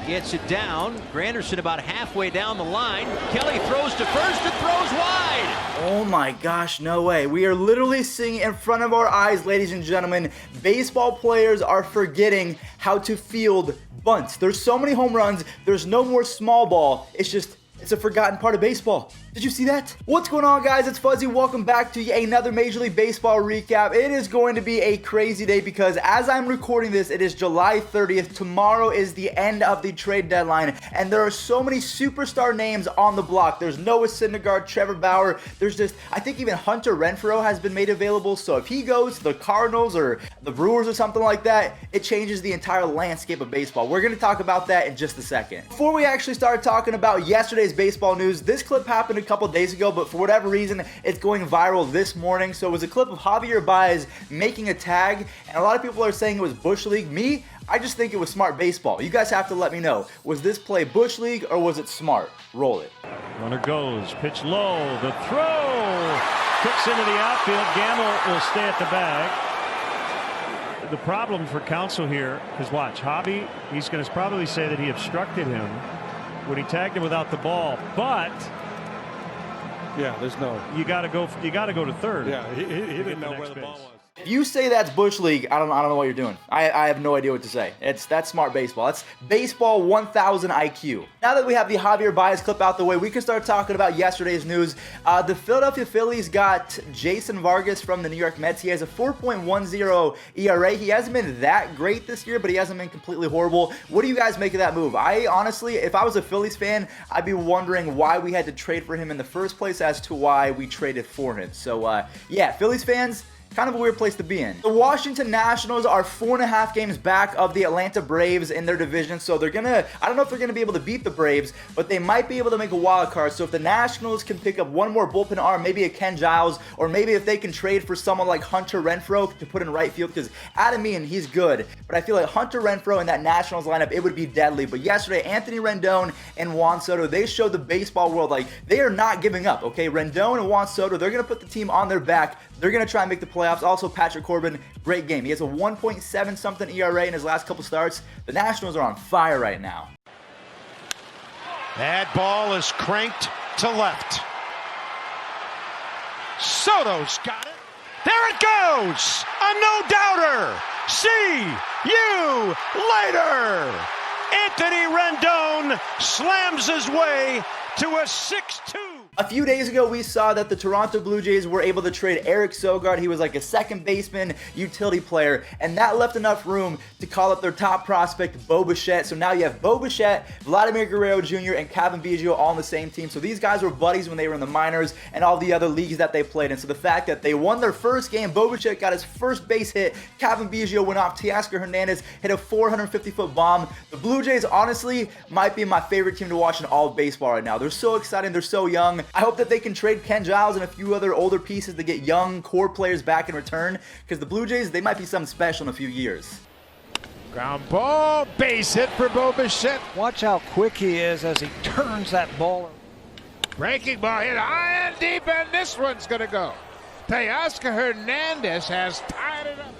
gets it down. Granderson about halfway down the line. Kelly throws to first and throws wide. Oh my gosh, no way. We are literally seeing in front of our eyes, ladies and gentlemen, baseball players are forgetting how to field bunts. There's so many home runs. There's no more small ball. It's a forgotten part of baseball. Did you see that? What's going on, guys? It's Fuzzy. Welcome back to another Major League Baseball recap. It is going to be a crazy day because as I'm recording this, it is July 30th. Tomorrow is the end of the trade deadline, and there are so many superstar names on the block. There's Noah Syndergaard, Trevor Bauer. I think even Hunter Renfroe has been made available. So if he goes to the Cardinals or the Brewers or something like that, it changes the entire landscape of baseball. We're going to talk about that in just a second. Before we actually start talking about yesterday's baseball news, this clip happened a couple days ago, but for whatever reason, it's going viral this morning. So it was a clip of Javier Baez making a tag, and a lot of people are saying it was Bush League. Me, I just think it was smart baseball. You guys have to let me know. Was this play Bush League or was it smart? Roll it. Runner goes, pitch low, the throw, kicks into the outfield. Gamble will stay at the bag. The problem for Counsell here is, watch, Javi, he's going to probably say that he obstructed him when he tagged him without the ball, but yeah, there's no. You got to go to third. Yeah, he didn't know where the ball was. If you say that's Bush League, I don't know what you're doing. I have no idea what to say. That's smart baseball. That's baseball 1000 IQ. Now that we have the Javier Baez clip out the way, we can start talking about yesterday's news. The Philadelphia Phillies got Jason Vargas from the New York Mets. He has a 4.10 ERA. He hasn't been that great this year, but he hasn't been completely horrible. What do you guys make of that move? I honestly, if I was a Phillies fan, I'd be wondering why we had to trade for him in the first place as to why we traded for him. So, yeah, Phillies fans, kind of a weird place to be in. The Washington Nationals are 4.5 games back of the Atlanta Braves in their division, so I don't know if they're gonna be able to beat the Braves, but they might be able to make a wild card. So if the Nationals can pick up one more bullpen arm, maybe a Ken Giles, or maybe if they can trade for someone like Hunter Renfroe to put in right field, because Adam Meehan, he's good, but I feel like Hunter Renfroe in that Nationals lineup, it would be deadly. But yesterday, Anthony Rendon and Juan Soto, they showed the baseball world like they are not giving up. Okay, Rendon and Juan Soto, they're gonna put the team on their back. They're gonna try and make the playoffs. Also, Patrick Corbin, great game. He has a 1.7 something ERA in his last couple starts. The Nationals are on fire right now. That ball is cranked to left. Soto's got it. There it goes. A no-doubter. See you later. Anthony Rendon slams his way to a 6-2. A few days ago, we saw that the Toronto Blue Jays were able to trade Eric Sogard. He was like a second baseman, utility player, and that left enough room to call up their top prospect, Bo Bichette. So now you have Bo Bichette, Vladimir Guerrero Jr., and Cavan Biggio all on the same team. So these guys were buddies when they were in the minors and all the other leagues that they played in. So the fact that they won their first game, Bo Bichette got his first base hit, Cavan Biggio went off, Teoscar Hernandez hit a 450-foot bomb. The Blue Jays, honestly, might be my favorite team to watch in all of baseball right now. They're so exciting. They're so young. I hope that they can trade Ken Giles and a few other older pieces to get young core players back in return, because the Blue Jays, they might be something special in a few years. Ground ball, base hit for Bo Bichette. Watch how quick he is as he turns that ball. Breaking ball hit high and deep, and this one's going to go. Teoscar Hernandez has tied it up.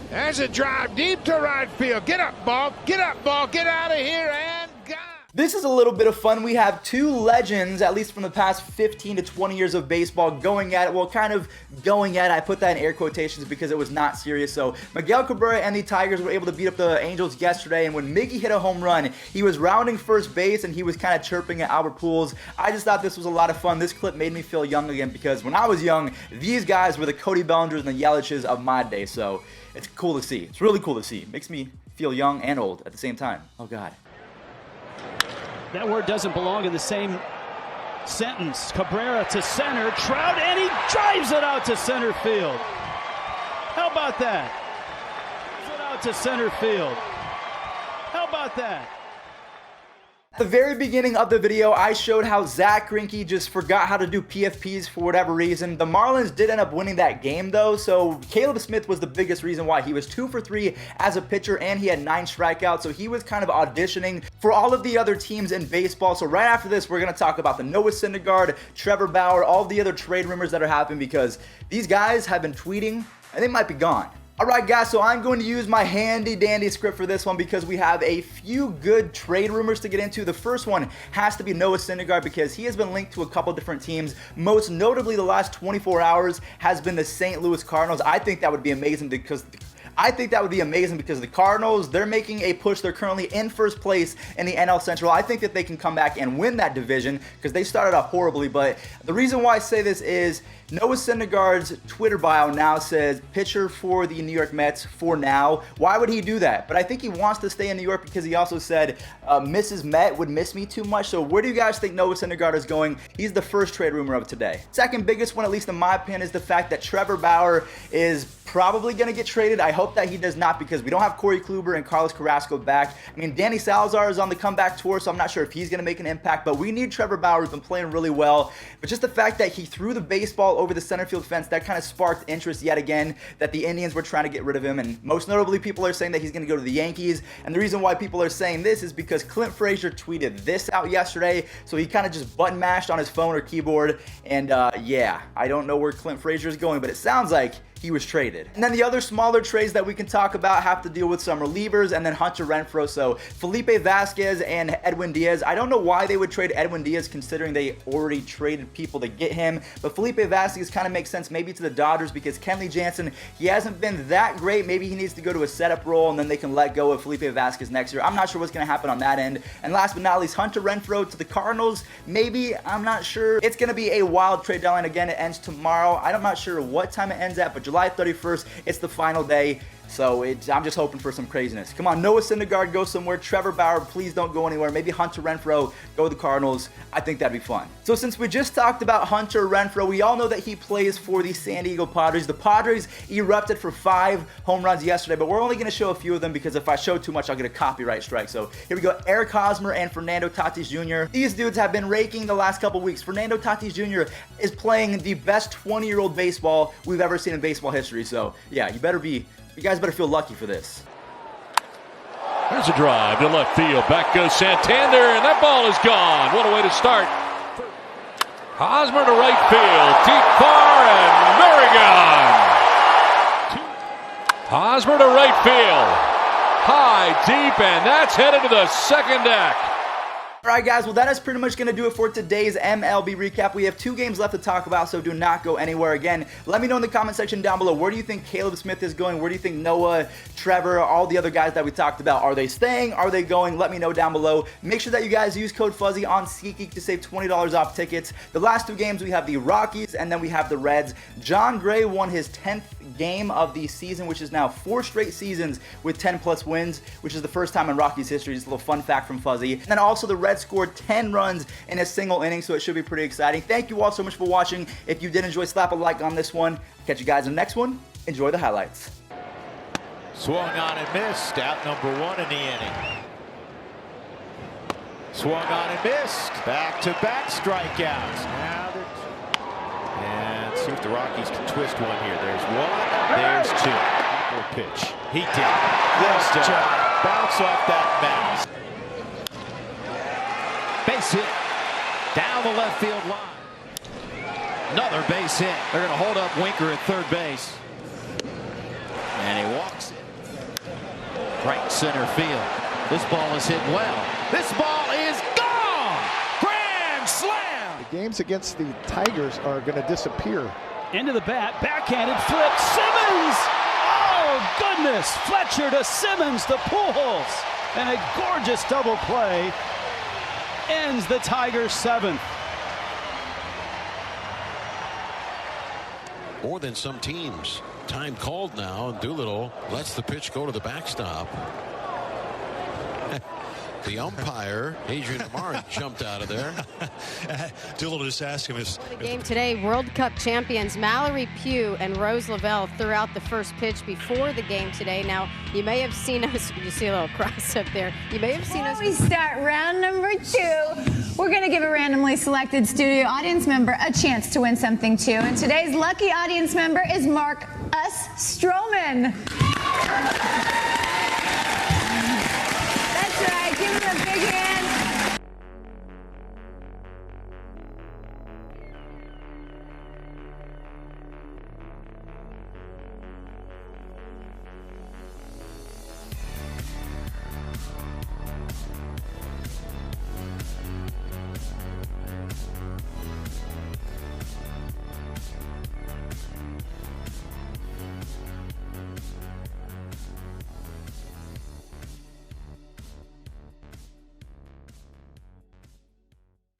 There's a drive deep to right field. Get up, ball. Get up, ball. Get out of here and gone. This is a little bit of fun. We have two legends, at least from the past 15 to 20 years of baseball, going at it. Well, kind of going at it. I put that in air quotations because it was not serious. So Miguel Cabrera and the Tigers were able to beat up the Angels yesterday, and when Miggy hit a home run, he was rounding first base and he was kind of chirping at Albert Pujols. I just thought this was a lot of fun. This clip made me feel young again because when I was young, these guys were the Cody Bellingers and the Yeliches of my day. So it's cool to see. It's really cool to see. It makes me feel young and old at the same time. Oh, God. That word doesn't belong in the same sentence. Cabrera to center, Trout, and he drives it out to center field. How about that? Drives it out to center field. How about that? At the very beginning of the video, I showed how Zach Greinke just forgot how to do PFPs for whatever reason. The Marlins did end up winning that game though, so Caleb Smith was the biggest reason why. He was 2 for 3 as a pitcher and he had 9 strikeouts, so he was kind of auditioning for all of the other teams in baseball. So right after this, we're going to talk about the Noah Syndergaard, Trevor Bauer, all the other trade rumors that are happening because these guys have been tweeting and they might be gone. All right, guys, so I'm going to use my handy-dandy script for this one because we have a few good trade rumors to get into. The first one has to be Noah Syndergaard because he has been linked to a couple different teams. Most notably, the last 24 hours has been the St. Louis Cardinals. I think that would be amazing because the Cardinals, they're making a push. They're currently in first place in the NL Central. I think that they can come back and win that division because they started off horribly. But the reason why I say this is Noah Syndergaard's Twitter bio now says pitcher for the New York Mets for now. Why would he do that? But I think he wants to stay in New York because he also said Mrs. Met would miss me too much. So where do you guys think Noah Syndergaard is going? He's the first trade rumor of today. Second biggest one, at least in my opinion, is the fact that Trevor Bauer is probably going to get traded. I hope that he does not because we don't have Corey Kluber and Carlos Carrasco back. I mean, Danny Salazar is on the comeback tour, so I'm not sure if he's going to make an impact, but we need Trevor Bauer. He's been playing really well. But just the fact that he threw the baseball over the center field fence, that kind of sparked interest yet again that the Indians were trying to get rid of him. And most notably, people are saying that he's going to go to the Yankees. And the reason why people are saying this is because Clint Frazier tweeted this out yesterday. So he kind of just button mashed on his phone or keyboard. And yeah, I don't know where Clint Frazier is going, but it sounds like he was traded. And then the other smaller trades that we can talk about have to deal with some relievers and then Hunter Renfroe. So Felipe Vasquez and Edwin Diaz. I don't know why they would trade Edwin Diaz considering they already traded people to get him. But Felipe Vasquez kind of makes sense maybe to the Dodgers because Kenley Jansen, he hasn't been that great. Maybe he needs to go to a setup role and then they can let go of Felipe Vasquez next year. I'm not sure what's going to happen on that end. And last but not least, Hunter Renfroe to the Cardinals. Maybe, I'm not sure. It's going to be a wild trade deadline. Again, it ends tomorrow. I'm not sure what time it ends at, but July 31st, it's the final day. So I'm just hoping for some craziness. Come on, Noah Syndergaard, go somewhere. Trevor Bauer, please don't go anywhere. Maybe Hunter Renfroe, go to the Cardinals. I think that'd be fun. So since we just talked about Hunter Renfroe, we all know that he plays for the San Diego Padres. The Padres erupted for 5 home runs yesterday, but we're only going to show a few of them because if I show too much, I'll get a copyright strike. So here we go. Eric Hosmer and Fernando Tatis Jr. These dudes have been raking the last couple weeks. Fernando Tatis Jr. is playing the best 20-year-old baseball we've ever seen in baseball history. So yeah, you guys better feel lucky for this. There's a drive to left field. Back goes Santander, and that ball is gone. What a way to start. Hosmer to right field. Deep far, and very gone. Hosmer to right field. High, deep, and that's headed to the second deck. All right, guys, well, that is pretty much going to do it for today's MLB recap. We have 2 games left to talk about, so do not go anywhere. Again, let me know in the comment section down below, where do you think Caleb Smith is going? Where do you think Noah, Trevor, all the other guys that we talked about, are they staying? Are they going? Let me know down below. Make sure that you guys use code Fuzzy on Seatgeek to save $20 off tickets. The last 2 games, we have the Rockies, and then we have the Reds. John Gray won his 10th game of the season, which is now 4 straight seasons with 10+ wins, which is the first time in Rockies history. Just a little fun fact from Fuzzy. And then also the Reds scored 10 runs in a single inning, so it should be pretty exciting. Thank you all so much for watching. If you did enjoy, slap a like on this one. Catch you guys in the next one. Enjoy the highlights. Swung on and missed. Out number 1 in the inning. Swung on and missed. Back-to-back strikeouts. Now and see if the Rockies can twist one here. There's 1. There's 2. Good pitch. He did. Good job. Bounce off that mound. Base hit down the left field line. Another base hit. They're going to hold up Winker at third base. And he walks it. Right center field. This ball is hit well. This ball is gone. Grand slam. The games against the Tigers are going to disappear. Into the bat, backhanded flip. Simmons! Oh, goodness. Fletcher to Simmons to Pujols. And a gorgeous double play ends the Tigers' 7th. More than some teams. Time called now, and Doolittle lets the pitch go to the backstop. The umpire, Adrian Amari, jumped out of there. Doolittle just asked him. The game today, World Cup champions Mallory Pugh and Rose Lavelle threw out the first pitch before the game today. Now, you may have seen us, you see a little cross up there. You may have seen us. Before we start round number 2, we're going to give a randomly selected studio audience member a chance to win something too. And today's lucky audience member is Mark Stroman.